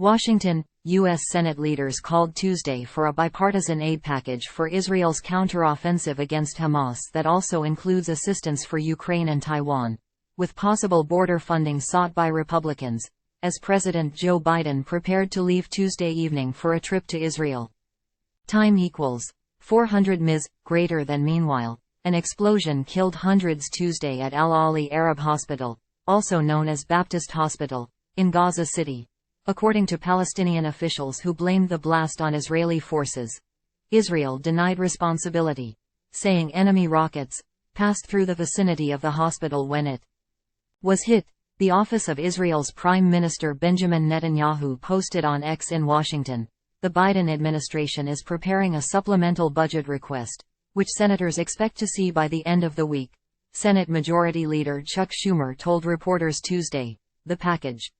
Washington, U.S. Senate leaders called Tuesday for a bipartisan aid package for Israel's counteroffensive against Hamas that also includes assistance for Ukraine and Taiwan, with possible border funding sought by Republicans, as President Joe Biden prepared to leave Tuesday evening for a trip to Israel. Time equals 400 ms. Greater than. Meanwhile, an explosion killed hundreds Tuesday at al-Ahli Arab Hospital, also known as Baptist Hospital, in Gaza City, according to Palestinian officials who blamed the blast on Israeli forces. Israel denied responsibility, saying enemy rockets passed through the vicinity of the hospital when it was hit. The office of Israel's Prime Minister Benjamin Netanyahu posted on X in Washington, the Biden administration is preparing a supplemental budget request, which senators expect to see by the end of the week. Senate Majority Leader Chuck Schumer told reporters Tuesday, the package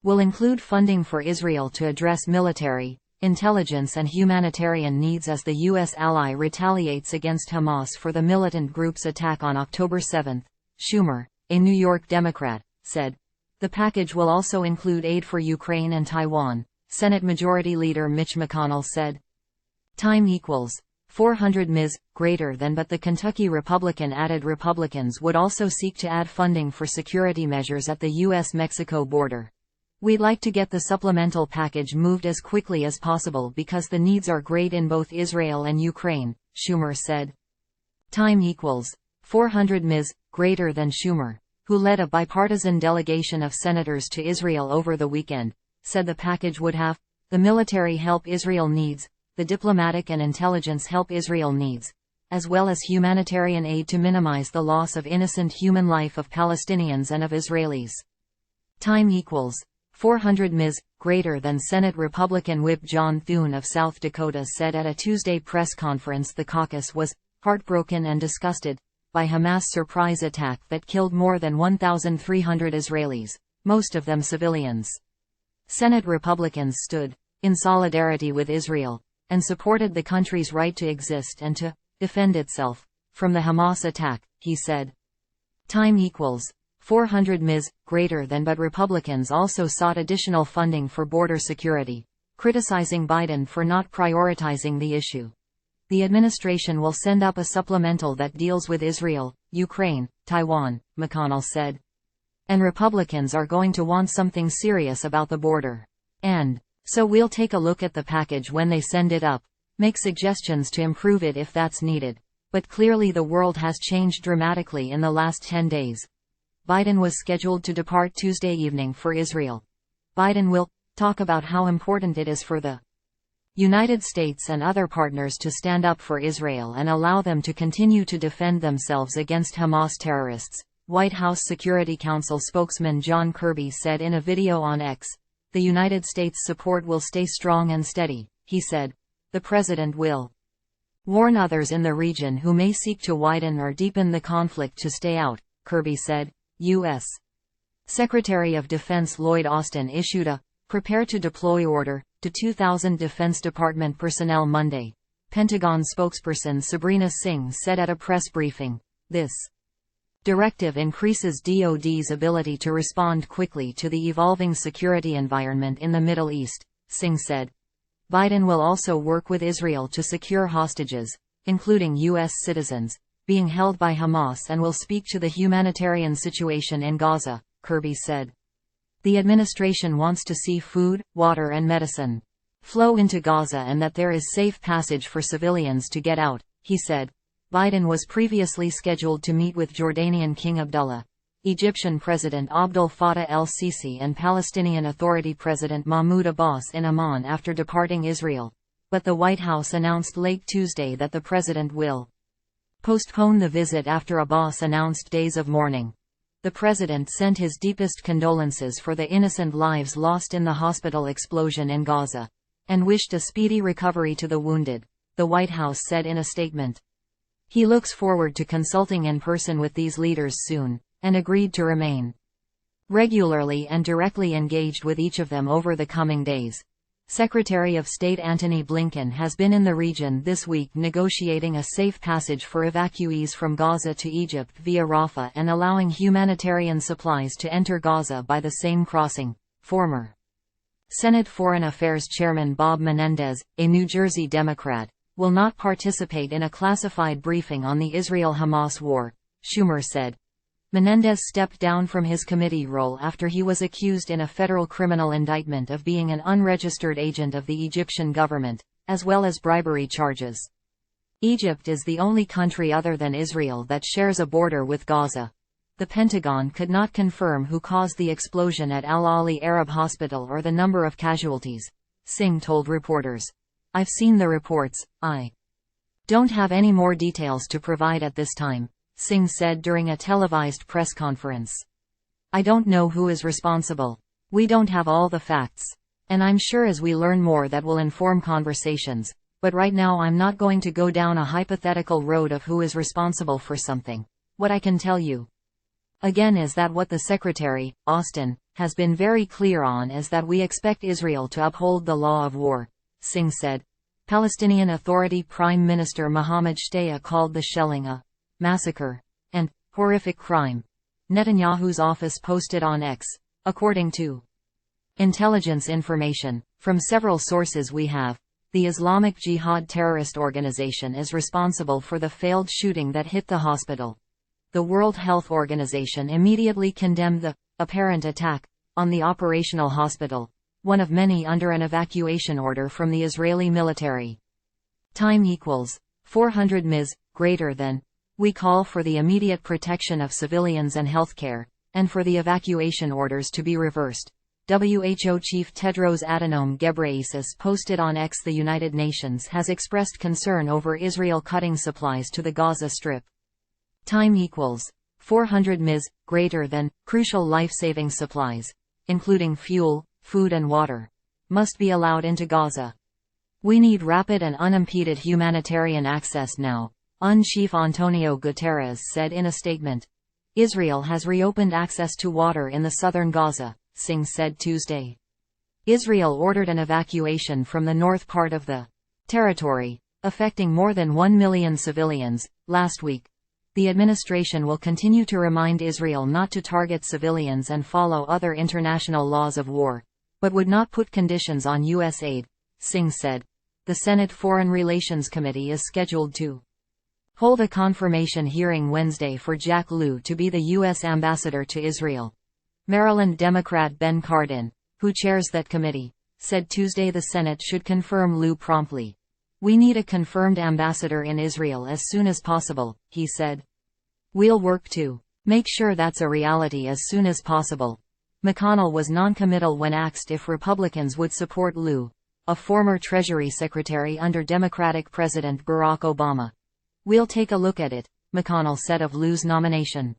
will include funding for Israel to address military, intelligence and humanitarian needs as the U.S. ally retaliates against Hamas for the militant group's attack on October 7. Schumer, a New York Democrat, said. The package will also include aid for Ukraine and Taiwan, Senate Majority Leader Mitch McConnell said. Time equals 400 ms. Greater than. But the Kentucky Republican added Republicans would also seek to add funding for security measures at the U.S.-Mexico border. We'd like to get the supplemental package moved as quickly as possible because the needs are great in both Israel and Ukraine, Schumer said. Time equals 400 ms. Greater than. Schumer, who led a bipartisan delegation of senators to Israel over the weekend, said the package would have the military help Israel needs, the diplomatic and intelligence help Israel needs, as well as humanitarian aid to minimize the loss of innocent human life of Palestinians and of Israelis. Time equals 400 ms. Greater than. Senate Republican Whip John Thune of South Dakota said at a Tuesday press conference the caucus was heartbroken and disgusted by Hamas' surprise attack that killed more than 1,300 Israelis, most of them civilians. Senate Republicans stood in solidarity with Israel and supported the country's right to exist and to defend itself from the Hamas attack, he said. Time equals 400 ms. Greater than. But Republicans also sought additional funding for border security, criticizing Biden for not prioritizing the issue. The administration will send up a supplemental that deals with Israel, Ukraine, Taiwan, McConnell said. And Republicans are going to want something serious about the border. And so we'll take a look at the package when they send it up, make suggestions to improve it if that's needed. But clearly the world has changed dramatically in the last 10 days. Biden was scheduled to depart Tuesday evening for Israel. Biden will talk about how important it is for the United States and other partners to stand up for Israel and allow them to continue to defend themselves against Hamas terrorists, White House Security Council spokesman John Kirby said in a video on X. The United States' support will stay strong and steady, he said. The president will warn others in the region who may seek to widen or deepen the conflict to stay out, Kirby said. U.S. Secretary of Defense Lloyd Austin issued a prepare to deploy order to 2,000 Defense Department personnel Monday, Pentagon spokesperson Sabrina Singh said at a press briefing. This directive increases DoD's ability to respond quickly to the evolving security environment in the Middle East, Singh said. Biden will also work with Israel to secure hostages, including U.S. citizens, being held by Hamas and will speak to the humanitarian situation in Gaza, Kirby said. The administration wants to see food, water and medicine flow into Gaza and that there is safe passage for civilians to get out, he said. Biden was previously scheduled to meet with Jordanian King Abdullah, Egyptian President Abdel Fattah el-Sisi and Palestinian Authority President Mahmoud Abbas in Amman after departing Israel. But the White House announced late Tuesday that the president will postpone the visit after Abbas announced days of mourning. The president sent his deepest condolences for the innocent lives lost in the hospital explosion in Gaza, and wished a speedy recovery to the wounded, the White House said in a statement. He looks forward to consulting in person with these leaders soon, and agreed to remain regularly and directly engaged with each of them over the coming days. Secretary of State Antony Blinken has been in the region this week negotiating a safe passage for evacuees from Gaza to Egypt via Rafah and allowing humanitarian supplies to enter Gaza by the same crossing. Former Senate Foreign Affairs Chairman Bob Menendez, a New Jersey Democrat, will not participate in a classified briefing on the Israel-Hamas war, Schumer said. Menendez stepped down from his committee role after he was accused in a federal criminal indictment of being an unregistered agent of the Egyptian government, as well as bribery charges. Egypt is the only country other than Israel that shares a border with Gaza. The Pentagon could not confirm who caused the explosion at al-Ahli Arab Hospital or the number of casualties, Singh told reporters. I've seen the reports, I don't have any more details to provide at this time, Singh said during a televised press conference. I don't know who is responsible. We don't have all the facts. And I'm sure as we learn more that will inform conversations, but right now I'm not going to go down a hypothetical road of who is responsible for something. What I can tell you again is that what the Secretary, Austin, has been very clear on is that we expect Israel to uphold the law of war, Singh said. Palestinian Authority Prime Minister Mohammed Shtayyeh called the shelling a massacre and horrific crime. Netanyahu's office posted on X, according to intelligence information from several sources we have, the Islamic Jihad terrorist organization is responsible for the failed shooting that hit the hospital. The World Health Organization immediately condemned the apparent attack on the operational hospital, one of many under an evacuation order from the Israeli military. Time equals 400 ms, greater than. We call for the immediate protection of civilians and healthcare, and for the evacuation orders to be reversed. WHO Chief Tedros Adhanom Ghebreyesus posted on X. The United Nations has expressed concern over Israel cutting supplies to the Gaza Strip. Time equals 400 ms, greater than. Crucial life-saving supplies, including fuel, food and water, must be allowed into Gaza. We need rapid and unimpeded humanitarian access now, UN Chief Antonio Guterres said in a statement. Israel has reopened access to water in the southern Gaza, Singh said Tuesday. Israel ordered an evacuation from the north part of the territory, affecting more than 1 million civilians, last week. The administration will continue to remind Israel not to target civilians and follow other international laws of war, but would not put conditions on U.S. aid, Singh said. The Senate Foreign Relations Committee is scheduled to hold a confirmation hearing Wednesday for Jack Lew to be the U.S. ambassador to Israel. Maryland Democrat Ben Cardin, who chairs that committee, said Tuesday the Senate should confirm Lew promptly. We need a confirmed ambassador in Israel as soon as possible, he said. We'll work to make sure that's a reality as soon as possible. McConnell was non-committal when asked if Republicans would support Lew, a former Treasury Secretary under Democratic President Barack Obama. We'll take a look at it, McConnell said of Lew's nomination.